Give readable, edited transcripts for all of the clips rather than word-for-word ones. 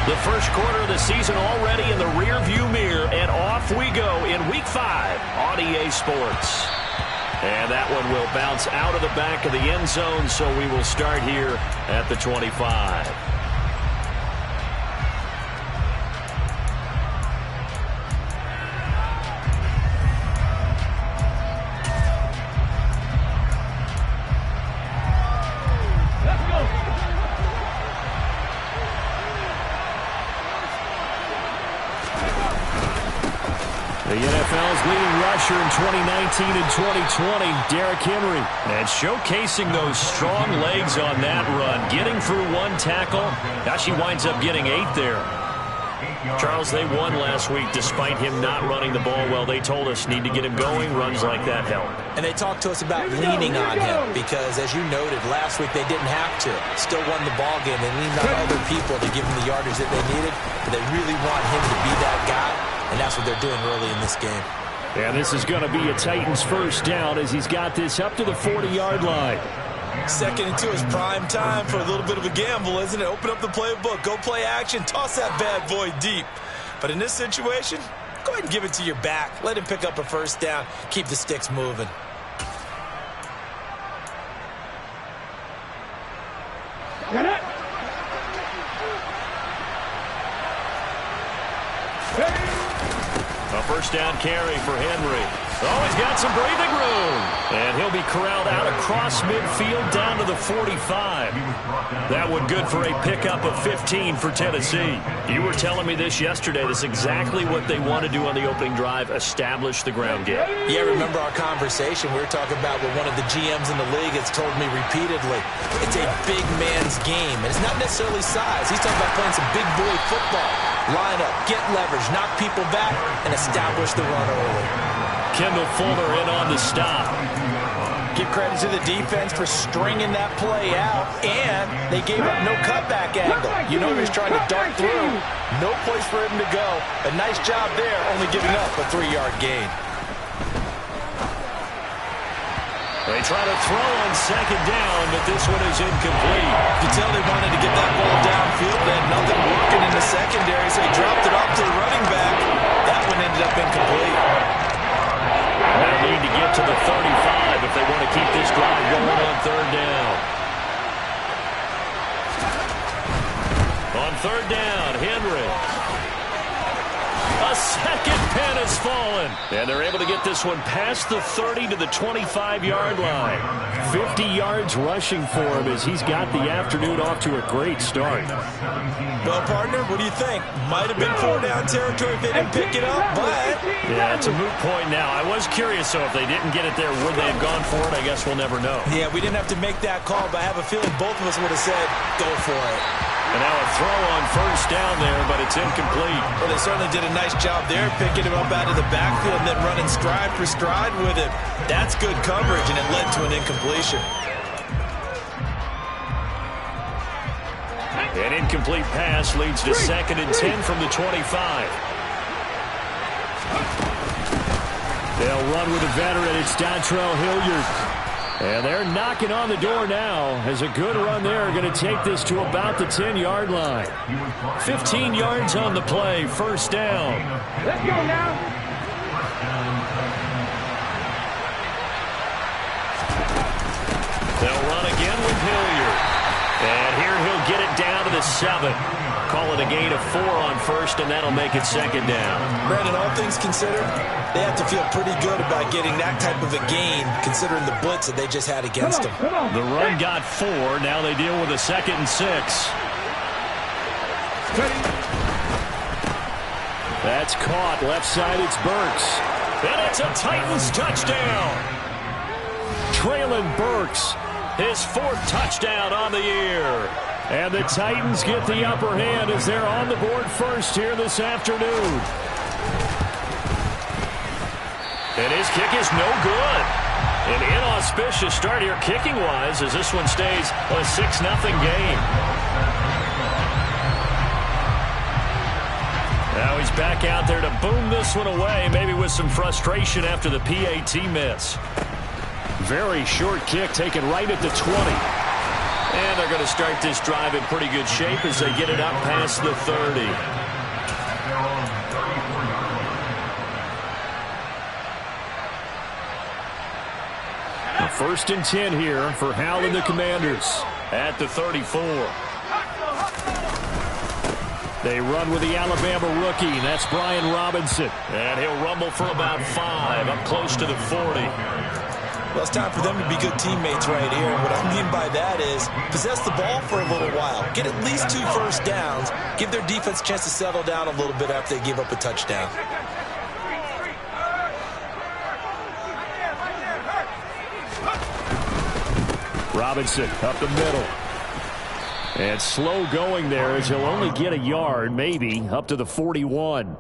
The first quarter of the season already in the rearview mirror, and off we go in Week 5 on EA Sports. And that one will bounce out of the back of the end zone, so we will start here at the 25. The NFL's leading rusher in 2019 and 2020, Derrick Henry. And showcasing those strong legs on that run. Getting through one tackle. Gosh, he winds up getting 8 there. Charles, they won last week despite him not running the ball well. They told us need to get him going. Runs like that help. And they talked to us about leaning on him because, as you noted, last week they didn't have to. Still won the ball game. They leaned on other people to give him the yardage that they needed. But they really want him to be that guy. And that's what they're doing early in this game. And this is going to be a Titans first down as he's got this up to the 40-yard line. Second and 2 is prime time for a little bit of a gamble, isn't it? Open up the playbook, go play action, toss that bad boy deep. But in this situation, go ahead and give it to your back. Let him pick up a first down. Keep the sticks moving. Got it. A first down carry for Henry. Oh, he's got some breathing room. And he'll be corralled out across midfield down to the 45. That one good for a pickup of 15 for Tennessee. You were telling me this yesterday. This is exactly what they want to do on the opening drive, establish the ground game. Yeah, remember our conversation. We were talking about what one of the GMs in the league has told me repeatedly. It's a big man's game, and it's not necessarily size. He's talking about playing some big boy football. Line up, get leverage, knock people back, and establish the run early. Kendall Fuller in on the stop. Give credit to the defense for stringing that play out, and they gave up no cutback angle. You know he was trying to dart through. No place for him to go. A nice job there, only giving up a 3-yard gain. They try to throw on second down, but this one is incomplete. You can tell they wanted to get that ball downfield. They had nothing working in the secondary, so he dropped it off to the running back. That one ended up incomplete. They'll need to get to the 35 if they want to keep this drive going on third down. On third down, Henry. A second pen has fallen. And they're able to get this one past the 30 to the 25-yard line. 50 yards rushing for him as he's got the afternoon off to a great start. Well, partner, what do you think? Might have been 4-down territory if they didn't pick it up, but... Yeah, it's a moot point now. I was curious, so if they didn't get it there, would they have gone for it? I guess we'll never know. Yeah, we didn't have to make that call, but I have a feeling both of us would have said, go for it. And now a throw on first down there, but it's incomplete. Well, they certainly did a nice job there, picking him up out of the backfield and then running stride for stride with it. That's good coverage, and it led to an incompletion. An incomplete pass leads to 2nd and 10 from the 25. They'll run with a veteran. It's Dontrell Hilliard. And they're knocking on the door now as a good run there. Going to take this to about the 10-yard line. 15 yards on the play. First down. Let's go now. They'll run again with Hilliard. And here he'll get it down to the 7. Call it a gain of 4 on first, and that'll make it second down. Brandon, all things considered, they have to feel pretty good about getting that type of a gain, considering the blitz that they just had against them. The run got 4. Now they deal with a 2nd and 6. That's caught. Left side, it's Burks. And it's a Titans touchdown. Traylon Burks, his 4th touchdown on the year. And the Titans get the upper hand as they're on the board first here this afternoon. And his kick is no good. An inauspicious start here kicking-wise as this one stays a 6-0 game. Now he's back out there to boom this one away, maybe with some frustration after the PAT miss. Very short kick taken right at the 20. And they're going to start this drive in pretty good shape as they get it up past the 30. First and 10 here for Hal and the Commanders at the 34. They run with the Alabama rookie. That's Brian Robinson. And he'll rumble for about 5, up close to the 40. Well, it's time for them to be good teammates right here. And what I mean by that is possess the ball for a little while. Get at least 2 first downs. Give their defense a chance to settle down a little bit after they give up a touchdown. Robinson up the middle. And slow going there as he'll only get a yard, maybe, up to the 41.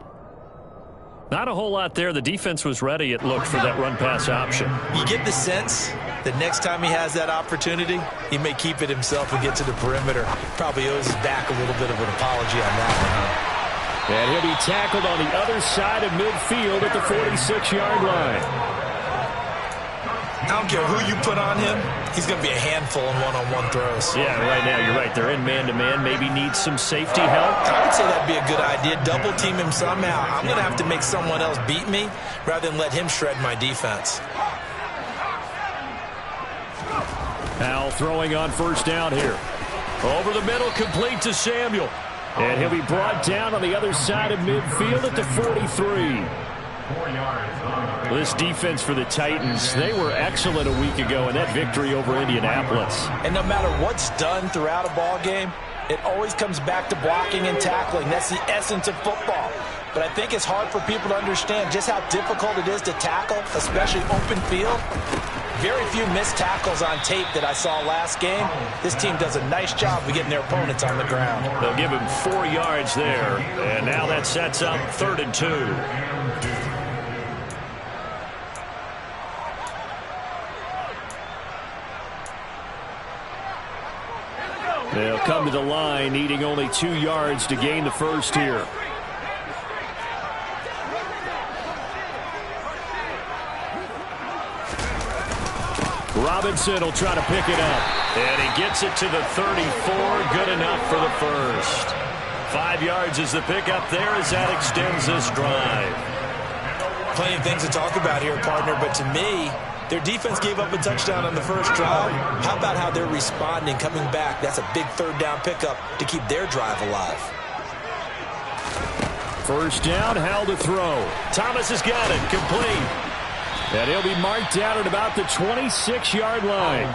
Not a whole lot there. The defense was ready, it looked, for that run-pass option. You get the sense that next time he has that opportunity, he may keep it himself and get to the perimeter. Probably owes his back a little bit of an apology on that one, huh? And he'll be tackled on the other side of midfield at the 46-yard line. I don't care who you put on him, he's going to be a handful in one-on-one throws. Yeah, right now, you're right. They're in man-to-man. Maybe needs some safety help. I would say that'd be a good idea. Double team him somehow. I'm going to have to make someone else beat me rather than let him shred my defense. Hal throwing on first down here. Over the middle, complete to Samuel. And he'll be brought down on the other side of midfield at the 43. This defense for the Titans, they were excellent a week ago in that victory over Indianapolis. And no matter what's done throughout a ball game, it always comes back to blocking and tackling. That's the essence of football. But I think it's hard for people to understand just how difficult it is to tackle, especially open field. Very few missed tackles on tape that I saw last game. This team does a nice job of getting their opponents on the ground. They'll give him 4 yards there. And now that sets up 3rd and 2. They'll come to the line, needing only 2 yards to gain the first here. Robinson will try to pick it up. And he gets it to the 34. Good enough for the first. 5 yards is the pickup there as that extends this drive. Plenty of things to talk about here, partner, but to me, their defense gave up a touchdown on the first drive. How about how they're responding, coming back? That's a big 3rd down pickup to keep their drive alive. First down, Hal to throw. Thomas has got it, complete. And he'll be marked down at about the 26-yard line.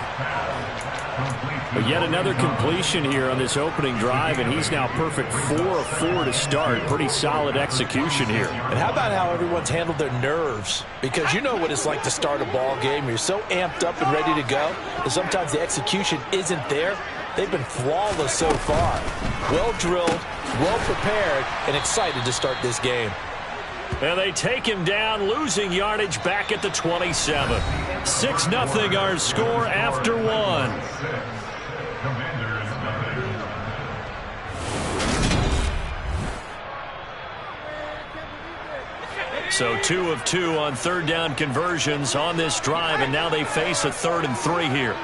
But yet another completion here on this opening drive, and he's now perfect 4 of 4 to start. Pretty solid execution here. And how about how everyone's handled their nerves? Because you know what it's like to start a ball game. You're so amped up and ready to go, and sometimes the execution isn't there. They've been flawless so far. Well drilled, well prepared, and excited to start this game. And they take him down, losing yardage back at the 27. 6-0 our score after 1. So 2 of 2 on 3rd down conversions on this drive, and now they face a 3rd and 3 here.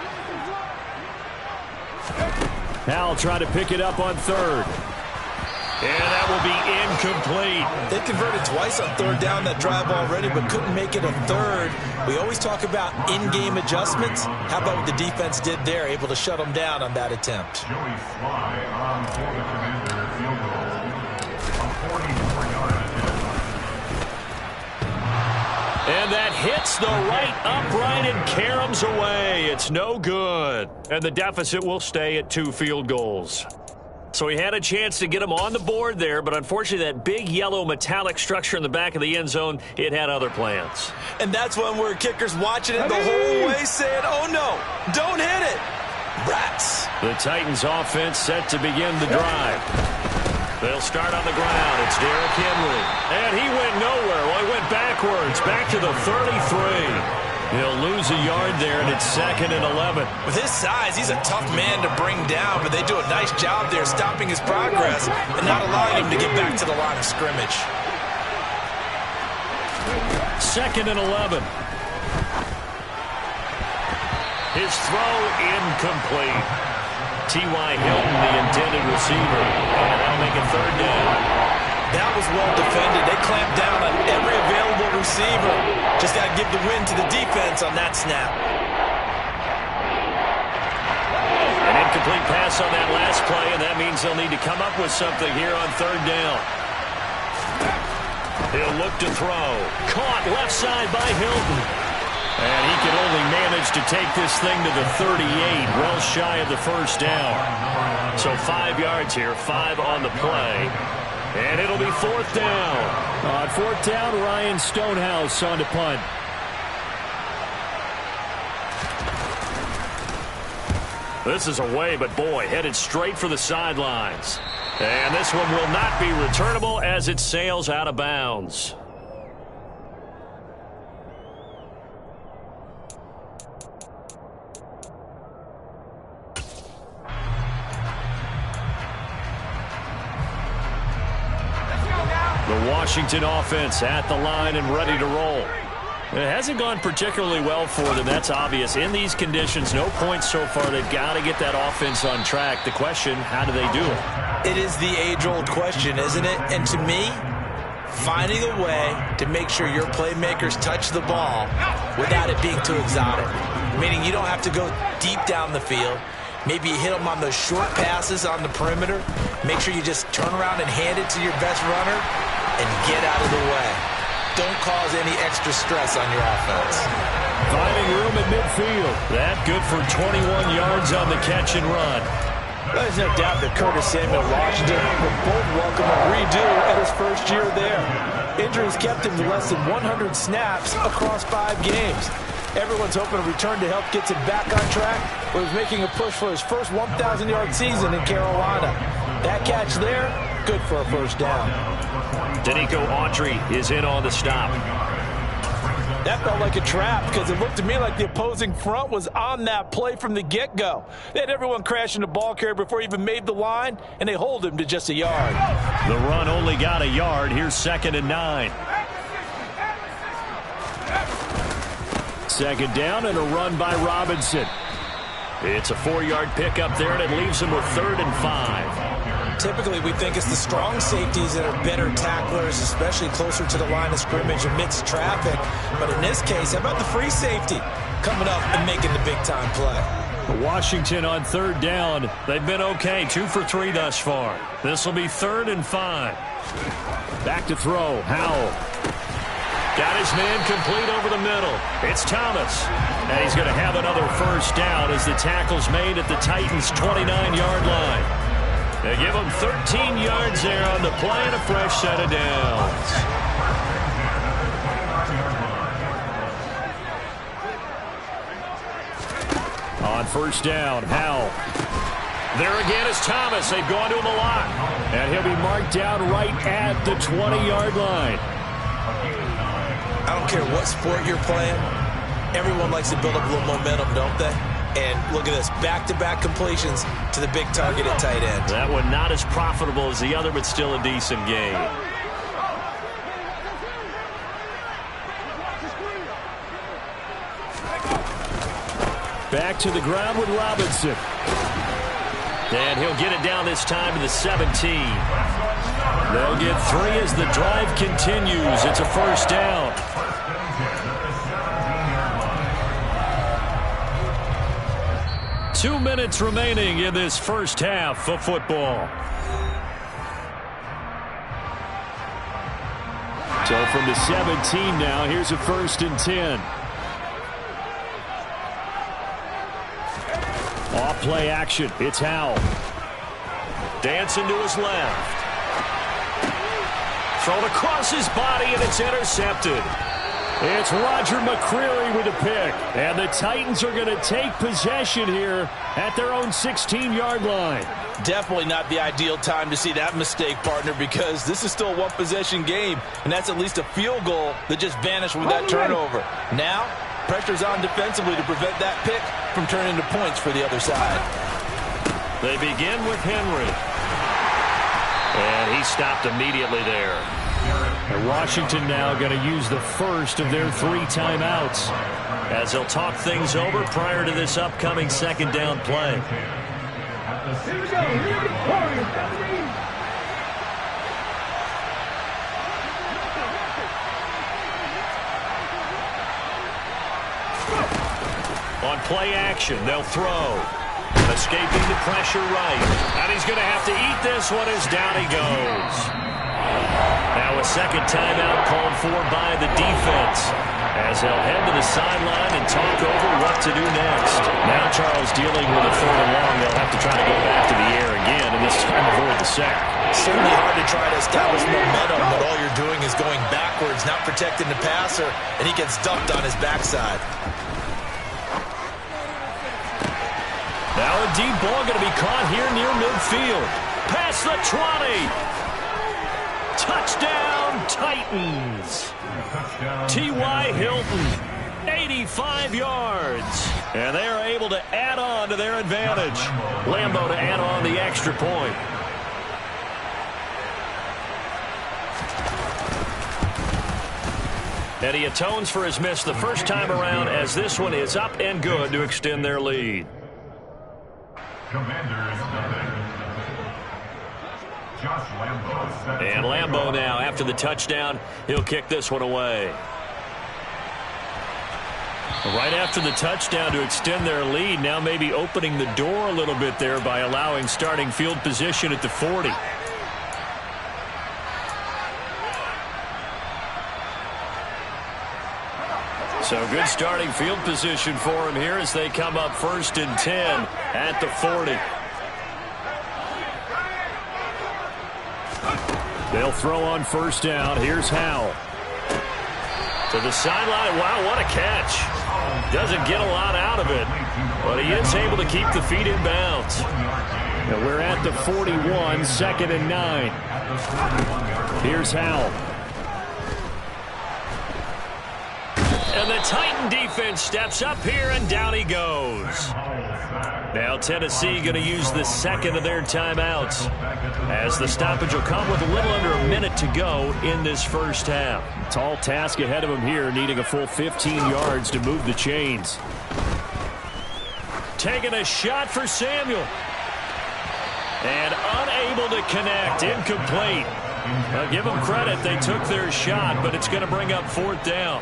Hal try to pick it up on 3rd. And that will be incomplete. They converted twice on 3rd down that drive already, but couldn't make it a 3rd. We always talk about in-game adjustments. How about what the defense did there, able to shut them down on that attempt. And that hits the right upright and caroms away. It's no good. And the deficit will stay at 2 field goals. So he had a chance to get him on the board there, but unfortunately that big yellow metallic structure in the back of the end zone, it had other plans. And that's when we're kickers watching it the whole way saying, oh no, don't hit it. Rats. The Titans offense set to begin the drive. They'll start on the ground. It's Derrick Henry. And he went nowhere. Well, he went backwards, back to the 33. He'll lose a yard there, and it's 2nd and 11. With his size, he's a tough man to bring down, but they do a nice job there stopping his progress and not allowing him to get back to the line of scrimmage. 2nd and 11. His throw incomplete. T.Y. Hilton, the intended receiver. And that'll make it third down. That was well defended. They clamped down on every available receiver. Just got to give the win to the defense on that snap. An incomplete pass on that last play, and that means they'll need to come up with something here on third down. He'll look to throw. Caught left side by Hilton. And he can only manage to take this thing to the 38, well shy of the first down. So 5 yards here, 5 on the play. And it'll be fourth down. On fourth down, Ryan Stonehouse on to punt. This is away, but boy, headed straight for the sidelines. And this one will not be returnable as it sails out of bounds. The Washington offense at the line and ready to roll. It hasn't gone particularly well for them. That's obvious. In these conditions, no points so far. They've got to get that offense on track. The question, how do they do it? It is the age-old question, isn't it? And to me, finding a way to make sure your playmakers touch the ball without it being too exotic. Meaning you don't have to go deep down the field. Maybe you hit them on those short passes on the perimeter. Make sure you just turn around and hand it to your best runner and get out of the way. Don't cause any extra stress on your offense. Finding room at midfield. That good for 21 yards on the catch and run. There's no doubt that Curtis Samuel and Washington will both welcome a redo at his first year there. Injuries kept him to less than 100 snaps across 5 games. Everyone's hoping a return to health gets him back on track, but he's making a push for his first 1,000-yard season in Carolina. That catch there, good for a first down. Danico Autry is in on the stop. That felt like a trap because it looked to me like the opposing front was on that play from the get-go. They had everyone crashing the ball carrier before he even made the line, and they hold him to just a yard. The run only got a yard. Here's 2nd and 9. Second down and a run by Robinson. It's a 4-yard pickup there, and it leaves him with 3rd and 5. Typically, we think it's the strong safeties that are better tacklers, especially closer to the line of scrimmage amidst traffic. But in this case, how about the free safety coming up and making the big-time play? Washington on 3rd down. They've been okay, 2 for 3 thus far. This will be 3rd and 5. Back to throw, Howell. Got his man complete over the middle. It's Thomas. And he's going to have another first down as the tackle's made at the Titans' 29-yard line. They give him 13 yards there on the play and a fresh set of downs. On first down, Howell. There again is Thomas. They've gone to him a lot. And he'll be marked down right at the 20-yard line. I don't care what sport you're playing. Everyone likes to build up a little momentum, don't they? And look at this, back-to-back completions to the big target at tight end. That one not as profitable as the other, but still a decent game. Back to the ground with Robinson. And he'll get it down this time to the 17. They'll get 3 as the drive continues. It's a first down. Two minutes remaining in this first half of football. So from the 17 now, here's a 1st and 10. Off play action. It's Howell. Dancing to his left. Thrown across his body, and it's intercepted. It's Roger McCreary with a pick. And the Titans are going to take possession here at their own 16-yard line. Definitely not the ideal time to see that mistake, partner, because this is still a one-possession game, and that's at least a field goal that just vanished with that turnover. Now, pressure's on defensively to prevent that pick from turning into points for the other side. They begin with Henry. And he stopped immediately there. And Washington now going to use the first of their 3 timeouts as they'll talk things over prior to this upcoming 2nd down play. Here we go. Warriors, 17. On play action, they'll throw. Escaping the pressure right. And he's going to have to eat this one as down he goes. Now a second timeout called for by the defense, as they'll head to the sideline and talk over what to do next. Now Charles dealing with a 4th and long. They'll have to try to go back to the air again, and this time avoid the sack. Certainly hard to try to establish momentum, but all you're doing is going backwards, not protecting the passer, and he gets dumped on his backside. Now a deep ball going to be caught here near midfield. Past the 20. Touchdown, Titans. T.Y. Hilton, 85 yards. And they are able to add on to their advantage. Lambeau to add on the extra point. And he atones for his miss the first time around, as this one is up and good to extend their lead. And Lambeau now, after the touchdown, he'll kick this one away. Right after the touchdown to extend their lead, now maybe opening the door a little bit there by allowing starting field position at the 40. So good starting field position for him here as they come up 1st and 10 at the 40. They'll throw on 1st down. Here's Howell. To the sideline. Wow, what a catch. Doesn't get a lot out of it, but he is able to keep the feet in bounds. Now we're at the 41, 2nd and 9. Here's Howell. And the Titan defense steps up here, and down he goes. Now Tennessee going to use the second of their timeouts, as the stoppage will come with a little under a minute to go in this first half. Tall task ahead of him here, needing a full 15 yards to move the chains. Taking a shot for Samuel. And unable to connect, incomplete. I'll give them credit, they took their shot, but it's going to bring up 4th down.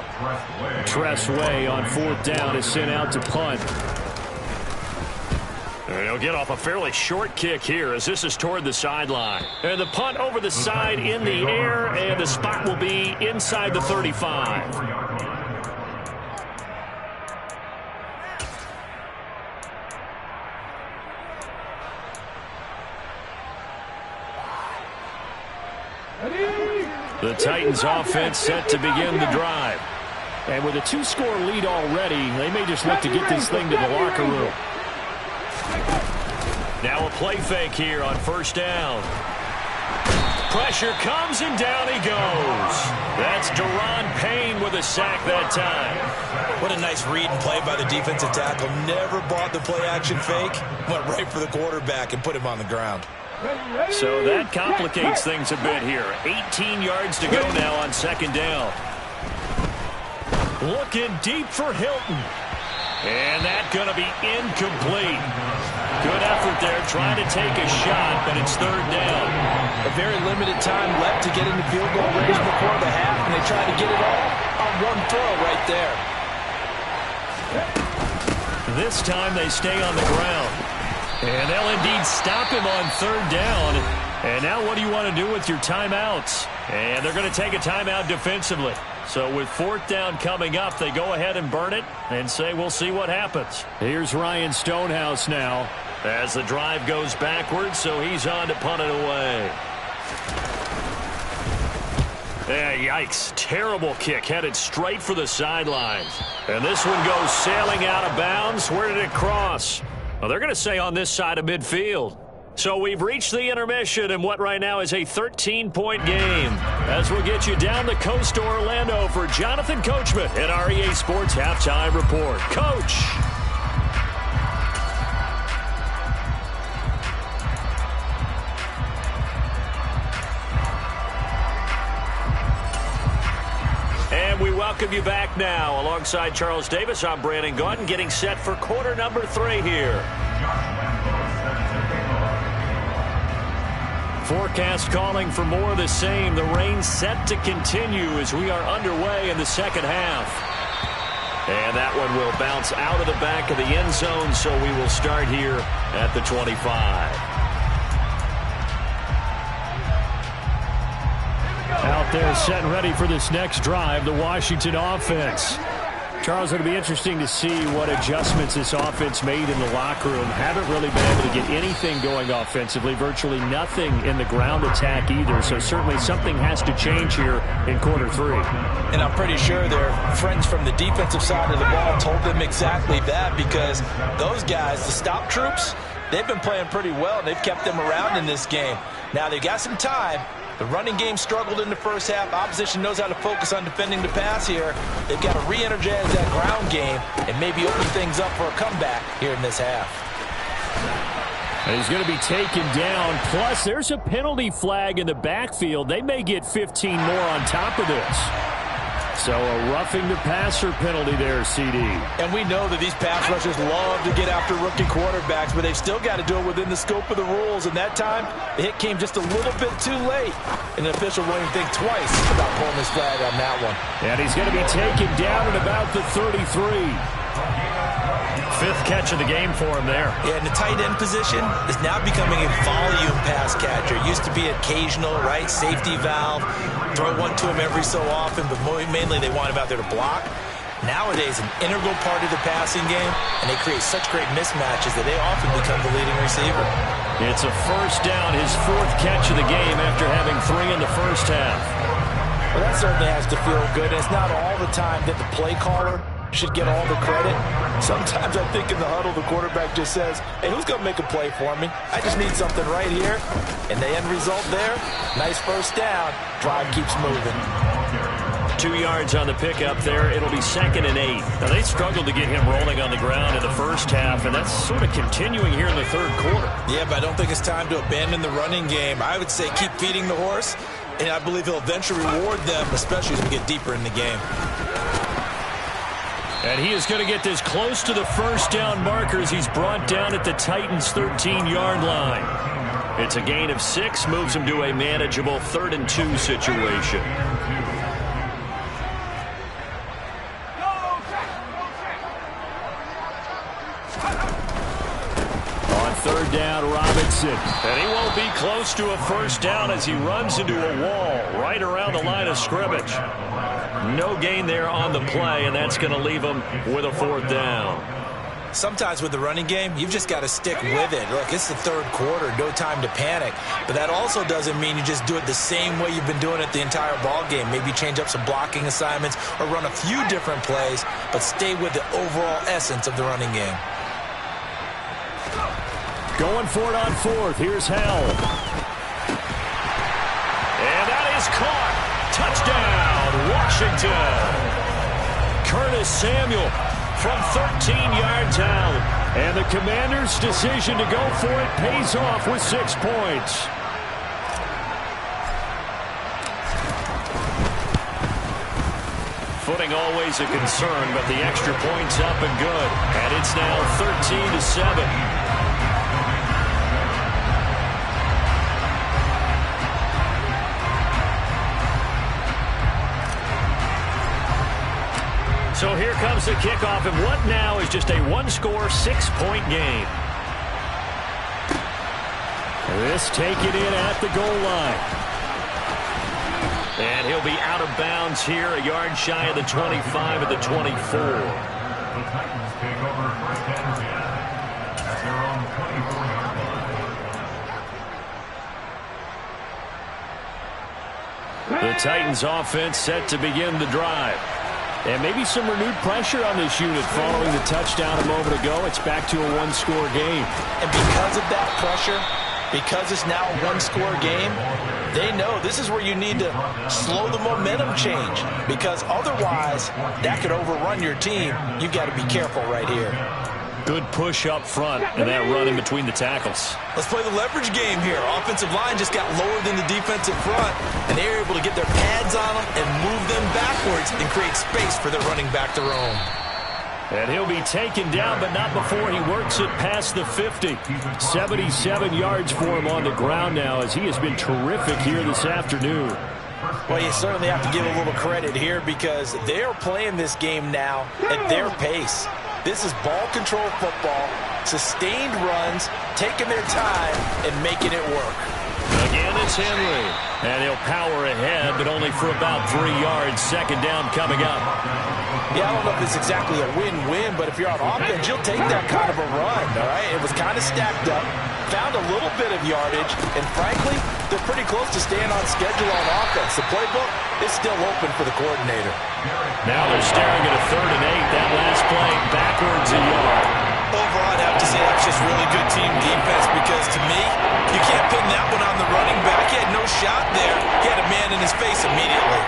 Tressway on 4th down is sent out to punt. And he'll get off a fairly short kick here, as this is toward the sideline. And the punt over the side in the air, and the spot will be inside the 35. The Titans offense set to begin the drive. And with a 2-score lead already, they may just look to get this thing to the locker room. Now a play fake here on 1st down. Pressure comes, and down he goes. That's Deron Payne with a sack that time. What a nice read and play by the defensive tackle. Never bought the play action fake. Went right for the quarterback and put him on the ground. So that complicates things a bit here. 18 yards to go now on 2nd down. Looking deep for Hilton. And that's going to be incomplete. Good effort there, trying to take a shot, but it's 3rd down. A very limited time left to get into field goal range before the half, and they try to get it all on one throw right there. This time they stay on the ground. And they'll indeed stop him on 3rd down. And now what do you want to do with your timeouts? And they're going to take a timeout defensively. So with 4th down coming up, they go ahead and burn it and say we'll see what happens. Here's Ryan Stonehouse now as the drive goes backwards, so he's on to punt it away. Yikes. Terrible kick headed straight for the sidelines. And this one goes sailing out of bounds. Where did it cross? Well, they're going to say on this side of midfield. So we've reached the intermission in what right now is a 13-point game. As we'll get you down the coast to Orlando for Jonathan Coachman at our EA Sports Halftime Report. Coach. And we welcome you back now. Alongside Charles Davis, I'm Brandon Gaudin, getting set for quarter number 3 here. Forecast calling for more of the same. The rain set to continue as we are underway in the second half. And that one will bounce out of the back of the end zone, so we will start here at the 25. Out there set and ready for this next drive, the Washington offense. Charles, it'll be interesting to see what adjustments this offense made in the locker room. Haven't really been able to get anything going offensively, virtually nothing in the ground attack either. So certainly something has to change here in quarter three. And I'm pretty sure their friends from the defensive side of the ball told them exactly that, because those guys, the stop troops, they've been playing pretty well. They've kept them around in this game. Now they've got some time. The running game struggled in the first half. Opposition knows how to focus on defending the pass here. They've got to re-energize that ground game and maybe open things up for a comeback here in this half. And he's going to be taken down. Plus, there's a penalty flag in the backfield. They may get 15 more on top of this. So a roughing the passer penalty there, CD. And we know that these pass rushers love to get after rookie quarterbacks, but they've still got to do it within the scope of the rules. And that time, the hit came just a little bit too late. And the official won't even think twice about pulling his flag on that one. And he's going to be taken down at about the 33. Fifth catch of the game for him there. Yeah, and the tight end position is now becoming a volume pass catcher. It used to be occasional, right? Safety valve. Throw one to him every so often, but mainly they want him out there to block. Nowadays, an integral part of the passing game, and they create such great mismatches that they often become the leading receiver. It's a first down, his fourth catch of the game after having 3 in the first half. Well, that certainly has to feel good. And it's not all the time that the play caller should get all the credit. Sometimes I think in the huddle, the quarterback just says, hey, who's going to make a play for me? I just need something right here. And the end result there, nice first down. Drive keeps moving. 2 yards on the pickup there. It'll be 2nd and 8. Now, they struggled to get him rolling on the ground in the first half, and that's sort of continuing here in the third quarter. Yeah, but I don't think it's time to abandon the running game. I would say keep feeding the horse, and I believe he'll eventually reward them, especially as we get deeper in the game. And he is going to get this close to the first down markers. He's brought down at the Titans' 13-yard line. It's a gain of 6, moves him to a manageable 3rd and 2 situation. On 3rd down, Robinson. And he won't be close to a first down as he runs into a wall right around the line of scrimmage. No gain there on the play, and that's going to leave him with a 4th down. Sometimes with the running game, you've just got to stick with it. Look, it's the third quarter, no time to panic. But that also doesn't mean you just do it the same way you've been doing it the entire ball game. Maybe change up some blocking assignments or run a few different plays, but stay with the overall essence of the running game. Going for it on 4th. Here's Hell. And that is caught. Touchdown, Washington. Curtis Samuel from 13 yards out. And the Commanders' decision to go for it pays off with 6 points. Footing always a concern, but the extra point's up and good. And it's now 13-7. So here comes the kickoff, and what now is just a one-score, 6-point game. This taken in at the goal line. And he'll be out of bounds here, a yard shy of the 25 at the 24. The Titans offense set to begin the drive. And maybe some renewed pressure on this unit following the touchdown a moment ago. It's back to a one-score game. And because of that pressure, because it's now a one-score game, they know this is where you need to slow the momentum change. Because otherwise, that could overrun your team. You've got to be careful right here. Good push up front and that run in between the tackles. Let's play the leverage game here. Offensive line just got lower than the defensive front, and they were able to get their pads on them and move them backwards and create space for their running back to roam. And he'll be taken down, but not before he works it past the 50. 77 yards for him on the ground now, as he has been terrific here this afternoon. Well, you certainly have to give a little credit here because they are playing this game now at their pace. This is ball control football, sustained runs, taking their time, and making it work. Again, it's Henry. And he'll power ahead, but only for about 3 yards. Second down coming up. Yeah, I don't know if it's exactly a win-win, but if you're on offense, you'll take that kind of a run, all right? It was kind of stacked up, found a little bit of yardage, and frankly, they're pretty close to staying on schedule on offense. The playbook is still open for the coordinator. Now they're staring at a 3rd and 8. That last play, backwards a yard. Overall, I'd have to say that's just really good team defense because, to me, you can't pin that one on the running back. He had no shot there. He had a man in his face immediately.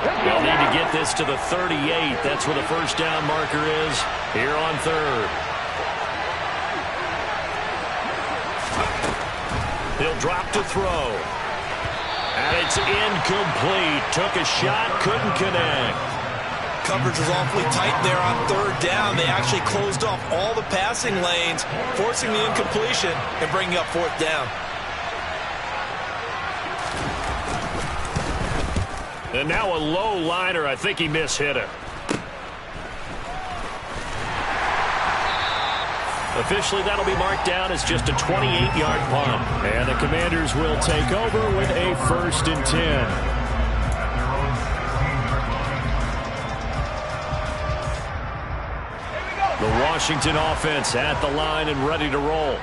They'll need to get this to the 38. That's where the first down marker is here on 3rd. He'll drop to throw. And it's incomplete. Took a shot, couldn't connect. Coverage was awfully tight there on 3rd down. They actually closed off all the passing lanes, forcing the incompletion and bringing up 4th down. And now a low liner. I think he mishit it. Officially, that'll be marked down as just a 28-yard punt. And the Commanders will take over with a 1st and 10. The Washington offense at the line and ready to roll.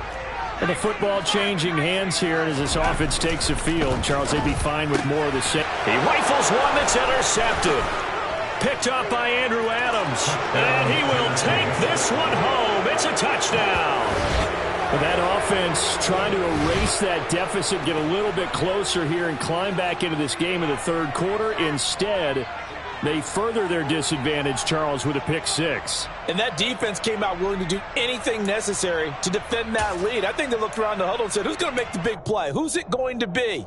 And the football changing hands here as this offense takes the field. Charles, they'd be fine with more of the same. He rifles one that's intercepted. Picked up by Andrew Adams. And he will take this one home. It's a touchdown. But that offense trying to erase that deficit, get a little bit closer here and climb back into this game in the 3rd quarter. Instead, they further their disadvantage, Charles, with a pick 6. And that defense came out willing to do anything necessary to defend that lead. I think they looked around the huddle and said, who's going to make the big play? Who's it going to be?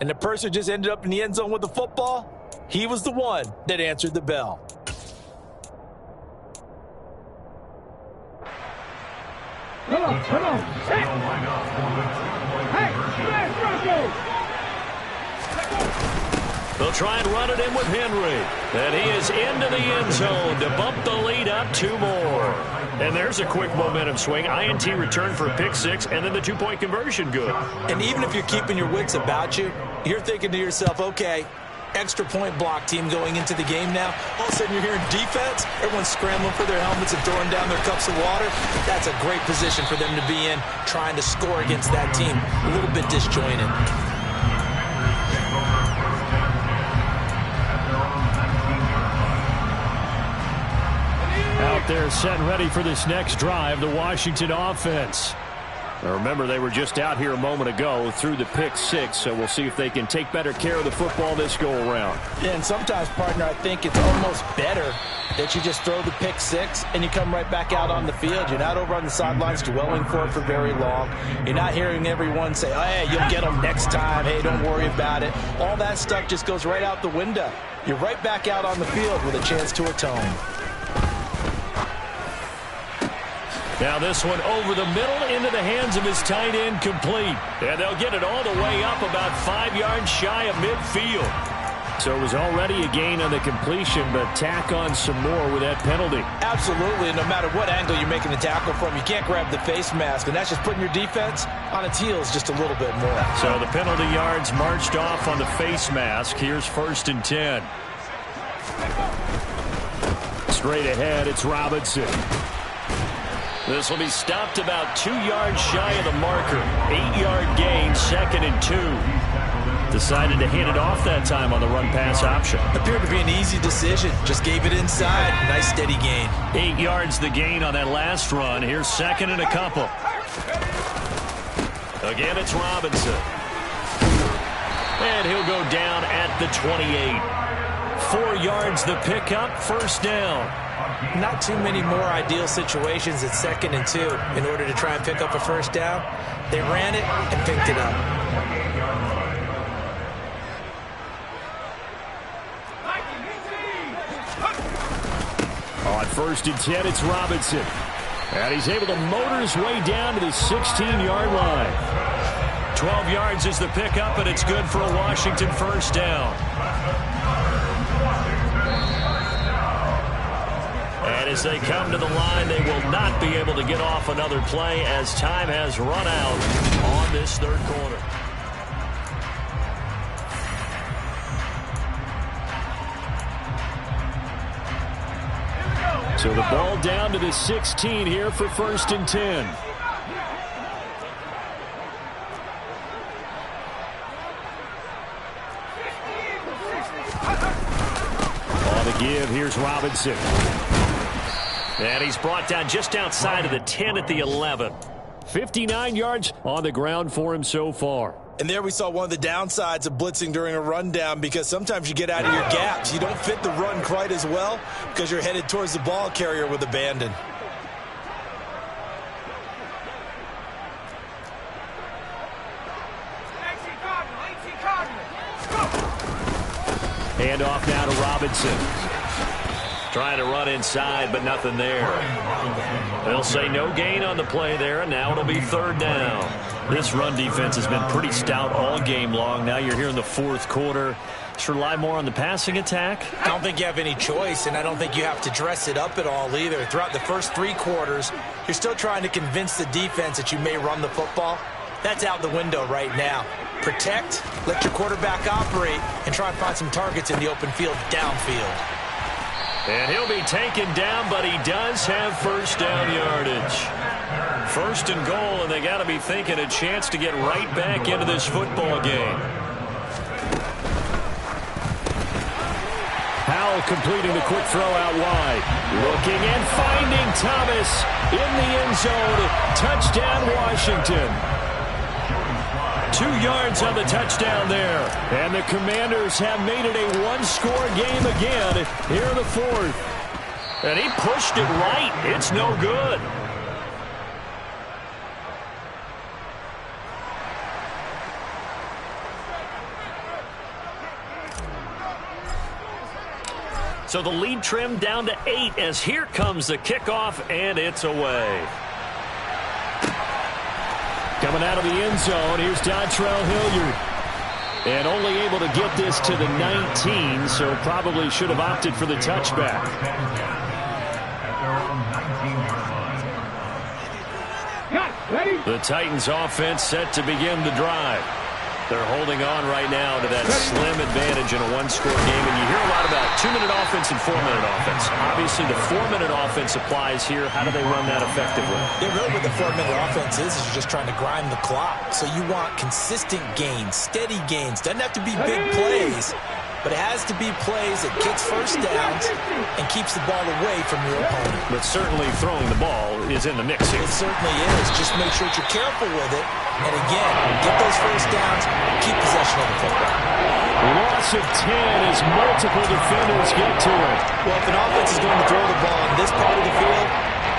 And the person who just ended up in the end zone with the football, he was the one that answered the bell. Come on. Hey, let's Bronco! They'll try and run it in with Henry. And he is into the end zone to bump the lead up 2 more. And there's a quick momentum swing. INT return for a pick 6, and then the 2-point conversion good. And even if you're keeping your wits about you, you're thinking to yourself, okay, extra point block team going into the game now. All of a sudden you're hearing defense. Everyone's scrambling for their helmets and throwing down their cups of water. That's a great position for them to be in, trying to score against that team. A little bit disjointed. Out there set and ready for this next drive, the Washington offense. Now remember, they were just out here a moment ago through the pick 6, so we'll see if they can take better care of the football this go-around. Yeah, and sometimes, partner, I think it's almost better that you just throw the pick 6 and you come right back out on the field. You're not over on the sidelines dwelling for it for very long. You're not hearing everyone say, oh, hey, you'll get them next time. Hey, don't worry about it. All that stuff just goes right out the window. You're right back out on the field with a chance to atone. Now this one over the middle into the hands of his tight end, complete. And they'll get it all the way up about 5 yards shy of midfield. So it was already a gain on the completion, but tack on some more with that penalty. Absolutely, and no matter what angle you're making the tackle from, you can't grab the face mask, and that's just putting your defense on its heels just a little bit more. So the penalty yards marched off on the face mask. Here's 1st and 10. Straight ahead, it's Robinson. This will be stopped about 2 yards shy of the marker. 8-yard gain, 2nd and 2. Decided to hand it off that time on the run-pass option. Appeared to be an easy decision. Just gave it inside. Nice steady gain. 8 yards the gain on that last run. Here's 2nd and a couple. Again, it's Robinson. And he'll go down at the 28. 4 yards the pickup, 1st down. Not too many more ideal situations at 2nd and 2 in order to try and pick up a 1st down. They ran it and picked it up. First and 10, it's Robinson. And he's able to motor his way down to the 16-yard line. 12 yards is the pickup, and it's good for a Washington first down. And as they come to the line, they will not be able to get off another play as time has run out on this third quarter. So the ball down to the 16 here for first and 10. On the give, here's Robinson. And he's brought down just outside of the 10 at the 11. 59 yards on the ground for him so far. And there we saw one of the downsides of blitzing during a rundown, because sometimes you get out of your gaps. You don't fit the run quite as well because you're headed towards the ball carrier with abandon. Hand off now to Robinson. Trying to run inside, but nothing there. They'll say no gain on the play there, and now it'll be third down. This run defense has been pretty stout all game long. Now you're here in the fourth quarter. Should rely more on the passing attack? I don't think you have any choice, and I don't think you have to dress it up at all either. Throughout the first three quarters, you're still trying to convince the defense that you may run the football. That's out the window right now. Protect, let your quarterback operate, and try and find some targets in the open field downfield. And he'll be taken down, but he does have first down yardage. First and goal, and they got to be thinking a chance to get right back into this football game. Powell completing the quick throw out wide. Looking and finding Thomas in the end zone. Touchdown, Washington. 2 yards on the touchdown there. And the Commanders have made it a one-score game again here in the fourth. And he pushed it right. It's no good. So the lead trimmed down to 8 as here comes the kickoff, and it's away. Coming out of the end zone, here's Dontrell Hilliard. And only able to get this to the 19, so probably should have opted for the touchback. The Titans offense set to begin the drive. They're holding on right now to that slim advantage in a one-score game. And you hear a lot about 2-minute offense and 4-minute offense. Obviously, the 4-minute offense applies here. How do they run that effectively? Yeah, really what the 4-minute offense is you're just trying to grind the clock. So you want consistent gains, steady gains. Doesn't have to be big plays, but it has to be plays that gets first downs and keeps the ball away from your opponent. But certainly throwing the ball is in the mix here. It certainly is. Just make sure that you're careful with it. And again, get those first downs, keep possession of the football. Loss of 10 as multiple defenders get to it. Well, if an offense is going to throw the ball in this part of the field,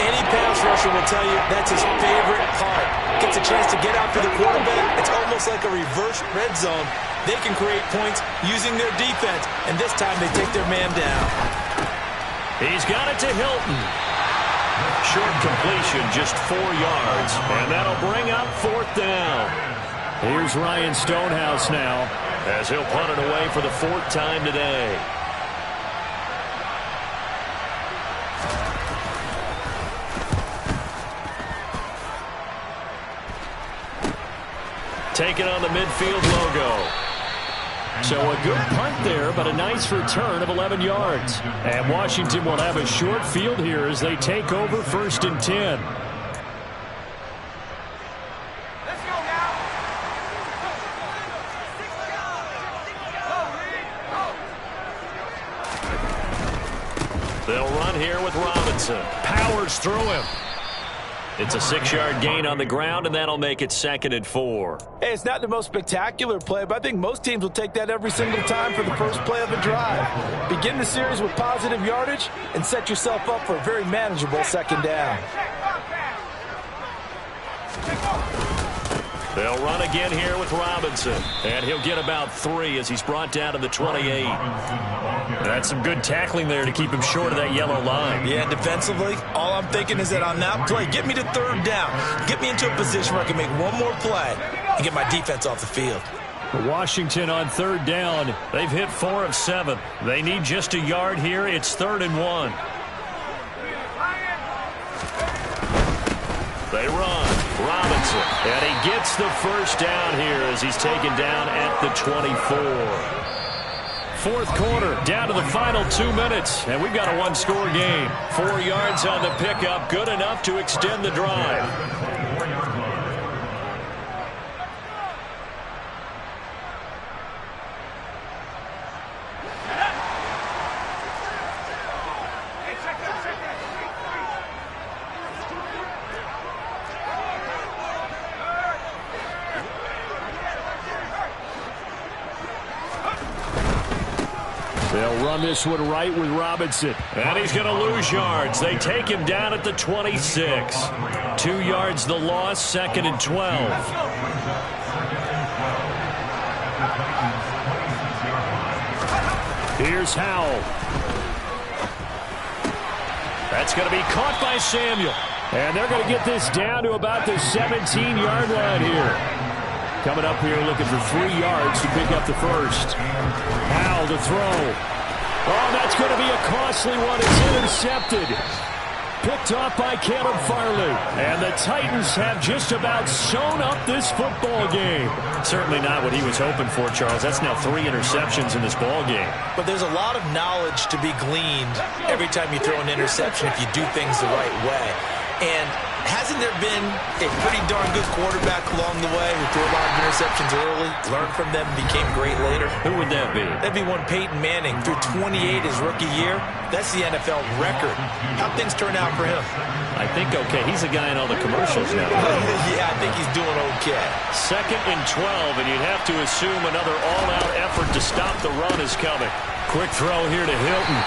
any pass rusher will tell you that's his favorite part. Gets a chance to get after the quarterback. It's almost like a reverse red zone. They can create points using their defense, and this time they take their man down. He's got it to Hilton. Short completion, just 4 yards, and that'll bring up fourth down. Here's Ryan Stonehouse now, as he'll punt it away for the 4th time today. Taking on the midfield logo. So a good punt there, but a nice return of 11 yards. And Washington will have a short field here as they take over first and 10. They'll run here with Robinson. Powers through him. It's a 6-yard gain on the ground, and that'll make it 2nd and 4. Hey, it's not the most spectacular play, but I think most teams will take that every single time for the first play of a drive. Begin the series with positive yardage and set yourself up for a very manageable second down. They'll run again here with Robinson. And he'll get about 3 as he's brought down to the 28. That's some good tackling there to keep him short of that yellow line. Yeah, defensively, all I'm thinking is that on that play, get me to 3rd down. Get me into a position where I can make one more play and get my defense off the field. Washington on 3rd down. They've hit 4 of 7. They need just a yard here. It's 3rd and 1. They run. Robinson. And he gets the first down here as he's taken down at the 24. 4th quarter, down to the final 2 minutes. And we've got a 1-score game. 4 yards on the pickup. Good enough to extend the drive. They'll run this one right with Robinson. And he's going to lose yards. They take him down at the 26. 2 yards the loss, 2nd and 12. Here's Howell. That's going to be caught by Samuel. And they're going to get this down to about the 17-yard line here. Coming up here looking for 3 yards to pick up the first. Howell to throw. Oh, that's going to be a costly one. It's intercepted. Picked off by Caleb Farley. And the Titans have just about sewn up this football game. Certainly not what he was hoping for, Charles. That's now 3 interceptions in this ball game. But there's a lot of knowledge to be gleaned every time you throw an interception if you do things the right way. And hasn't there been a pretty darn good quarterback along the way who threw a lot of interceptions early, learned from them, became great later? Who would that be? That'd be one Peyton Manning. Threw 28 his rookie year. That's the NFL record. How'd things turn out for him? I think okay. He's a guy in all the commercials now. Yeah, I think he's doing okay. 2nd and 12, and you'd have to assume another all-out effort to stop the run is coming. Quick throw here to Hilton.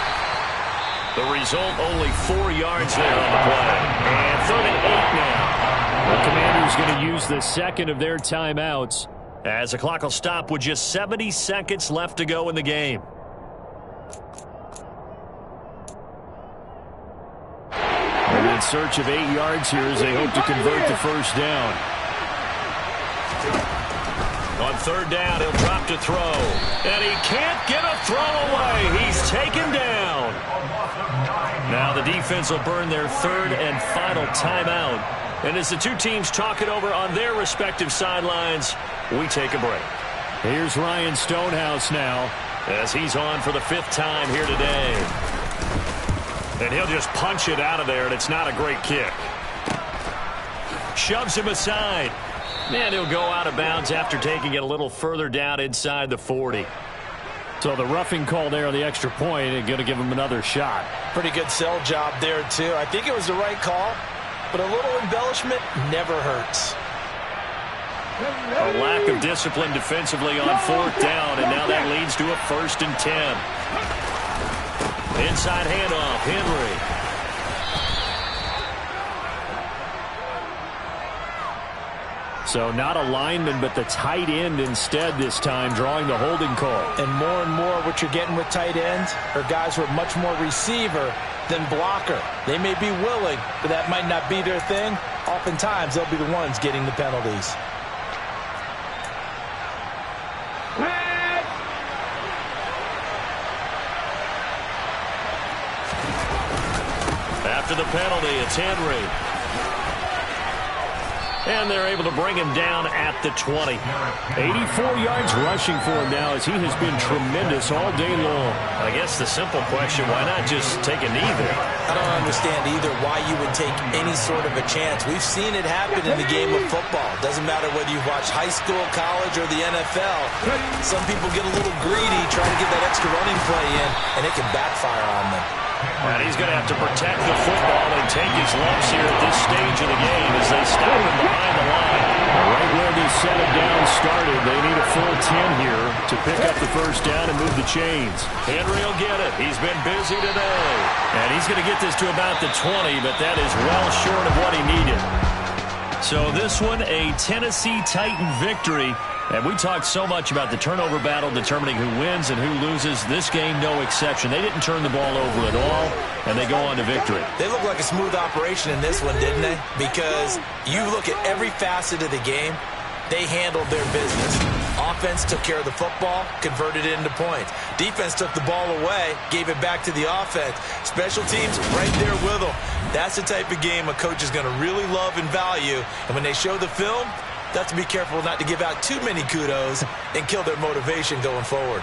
The result, only 4 yards there on the play. And 3rd and 8 now. The Commanders going to use the second of their timeouts. As the clock will stop with just 70 seconds left to go in the game. They're in search of 8 yards here as they hope to convert the first down. On 3rd down, he'll drop to throw. And he can't get a throw away. He's taken down. Now the defense will burn their 3rd and final timeout. And as the two teams talk it over on their respective sidelines, we take a break. Here's Ryan Stonehouse now, as he's on for the 5th time here today. And he'll just punch it out of there, and it's not a great kick. Shoves him aside. And he'll go out of bounds after taking it a little further down inside the 40. So the roughing call there on the extra point and going to give him another shot. Pretty good sell job there, too. I think it was the right call, but a little embellishment never hurts. A lack of discipline defensively on 4th down, and now that leads to a 1st and 10. Inside handoff, Henry. So not a lineman, but the tight end instead this time, drawing the holding call. And more what you're getting with tight ends are guys who are much more receiver than blocker. They may be willing, but that might not be their thing. Oftentimes, they'll be the ones getting the penalties. After the penalty, it's Henry. And they're able to bring him down at the 20. 84 yards rushing for him now as he has been tremendous all day long. I guess the simple question, why not just take a knee there? I don't understand either why you would take any sort of a chance. We've seen it happen in the game of football. Doesn't matter whether you watch high school, college, or the NFL. Some people get a little greedy trying to get that extra running play in, and it can backfire on them. And he's going to have to protect the football and take his lumps here at this stage of the game as they stop him behind the line. Right where this set of downs started, they need a full 10 here to pick up the first down and move the chains. Henry will get it. He's been busy today. And he's going to get this to about the 20, but that is well short of what he needed. So this one, a Tennessee Titan victory. And we talked so much about the turnover battle determining who wins and who loses. This game, no exception. They didn't turn the ball over at all, and they go on to victory. They look like a smooth operation in this one, didn't they? Because you look at every facet of the game, they handled their business. Offense took care of the football, converted it into points. Defense took the ball away, gave it back to the offense. Special teams right there with them. That's the type of game a coach is going to really love and value. And when they show the film, they have to be careful not to give out too many kudos and kill their motivation going forward.